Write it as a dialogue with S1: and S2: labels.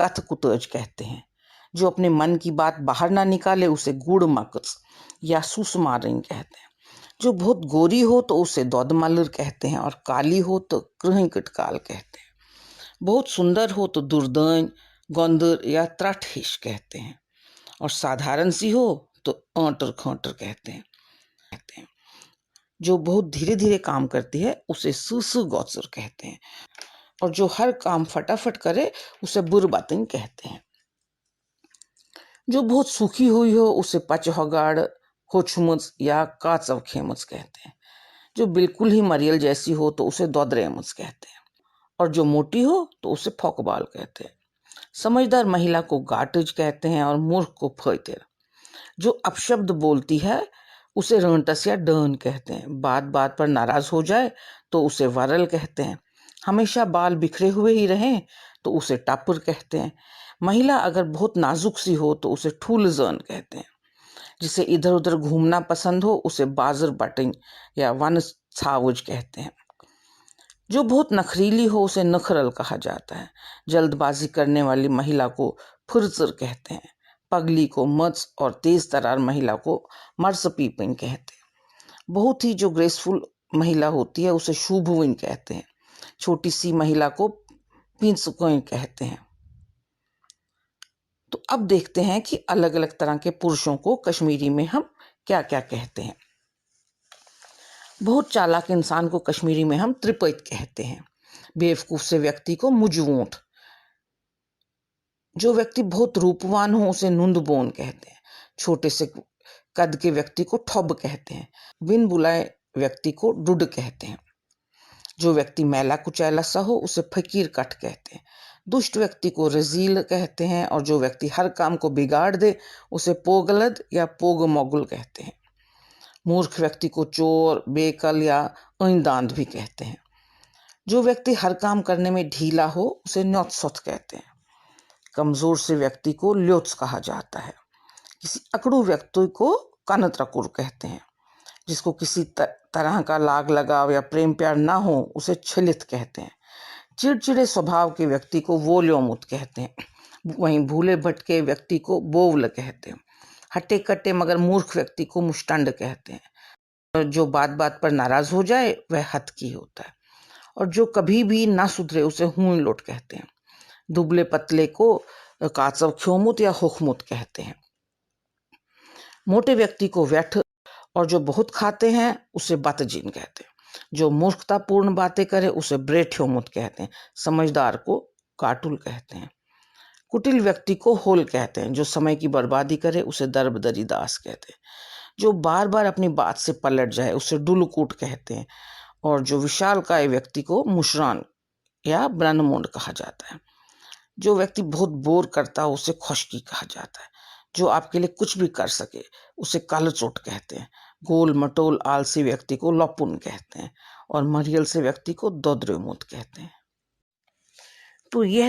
S1: कथकुतज कहते हैं। जो अपने मन की बात बाहर ना निकाले उसे गुड़ मकस या सुसमारिन कहते हैं। जो बहुत गोरी हो तो उसे दौदमलर कहते हैं और काली हो तो कृहिकटकाल कहते हैं। बहुत सुंदर हो तो दुर्दैन, गौंदर या त्रठहिश कहते हैं और साधारण सी हो तो आंटर खांटर कहते हैं। जो बहुत धीरे धीरे काम करती है उसे सुसु गौसर कहते हैं और जो हर काम फटाफट करे उसे बुरबातिन कहते हैं। जो बहुत सूखी हुई हो उसे पचहगाड़, होछमुच या काचव खेमुच कहते हैं। जो बिल्कुल ही मरियल जैसी हो तो उसे दौदरेमुच कहते हैं और जो मोटी हो तो उसे फोकबाल कहते हैं। समझदार महिला को गाटज कहते हैं और मूर्ख को फैतेर। जो अपशब्द बोलती है उसे रंटस या डर्न कहते हैं। बात बात पर नाराज हो जाए तो उसे वरल कहते हैं। हमेशा बाल बिखरे हुए ही रहें तो उसे टापुर कहते हैं। महिला अगर बहुत नाजुक सी हो तो उसे ठूलजन कहते हैं। जिसे इधर उधर घूमना पसंद हो उसे बाजर बटिंग या वन छावज कहते हैं। जो बहुत नखरीली हो उसे नखरल कहा जाता है। जल्दबाजी करने वाली महिला को फुरसर कहते हैं। पगली को मच और तेज तरार महिला को मर्सपीपिन कहते हैं। बहुत ही जो ग्रेसफुल महिला होती है उसे शुभविन कहते हैं। छोटी सी महिला को पिंसकोइन कहते हैं। तो अब देखते हैं कि अलग अलग तरह के पुरुषों को कश्मीरी में हम क्या क्या कहते हैं। बहुत चालाक इंसान को कश्मीरी में हम त्रिपैत कहते हैं। बेवकूफ से व्यक्ति को मुजवूंठ। जो व्यक्ति बहुत रूपवान हो उसे नुंदबोन कहते हैं। छोटे से कद के व्यक्ति को ठब कहते हैं। बिन बुलाए व्यक्ति को डुड कहते हैं। जो व्यक्ति मैला कुचैला सा हो उसे फकीर कट कहते हैं। दुष्ट व्यक्ति को रजील कहते हैं और जो व्यक्ति हर काम को बिगाड़ दे उसे पोगलद या पोग मोगुल कहते हैं। मूर्ख व्यक्ति को चोर, बेकल या ऐंदांध भी कहते हैं। जो व्यक्ति हर काम करने में ढीला हो उसे न्योत्सोत कहते हैं। कमजोर से व्यक्ति को ल्योत्स कहा जाता है। किसी अकड़ू व्यक्ति को कानत्रकुर कहते हैं। जिसको किसी तरह का लाग लगाव या प्रेम प्यार ना हो उसे छलित कहते हैं। चिड़चिड़े स्वभाव के व्यक्ति को वोल्योमुत कहते हैं। वहीं भूले भटके व्यक्ति को बोवल कहते हैं। हट्टे कट्टे मगर मूर्ख व्यक्ति को मुष्टंड कहते हैं। जो बात बात पर नाराज हो जाए वह हतकी होता है और जो कभी भी ना सुधरे उसे हुई लोट कहते हैं। दुबले पतले को काचव ख्योमुत या हुखमुत कहते हैं। मोटे व्यक्ति को व्यठ और जो बहुत खाते हैं उसे बतजीन कहते हैं। जो मूर्खतापूर्ण बातें करे उसे ब्रेठ्योमुत कहते हैं। समझदार को काटुल कहते हैं। कुटिल व्यक्ति को होल कहते हैं। जो समय की बर्बादी करे उसे दरबदरी दास कहते हैं। जो बार बार अपनी बात से पलट जाए उसे डुलकूट कहते हैं और जो विशालकाय व्यक्ति को मुशरान या ब्रह्ममुंड कहा जाता है। जो व्यक्ति बहुत बोर करता है उसे खुशकी कहा जाता है। जो आपके लिए कुछ भी कर सके उसे कालचोट कहते हैं। गोल मटोल आलसी व्यक्ति को लपुन कहते हैं और मरियल से व्यक्ति को दोद्रेमुत कहते हैं। तो यह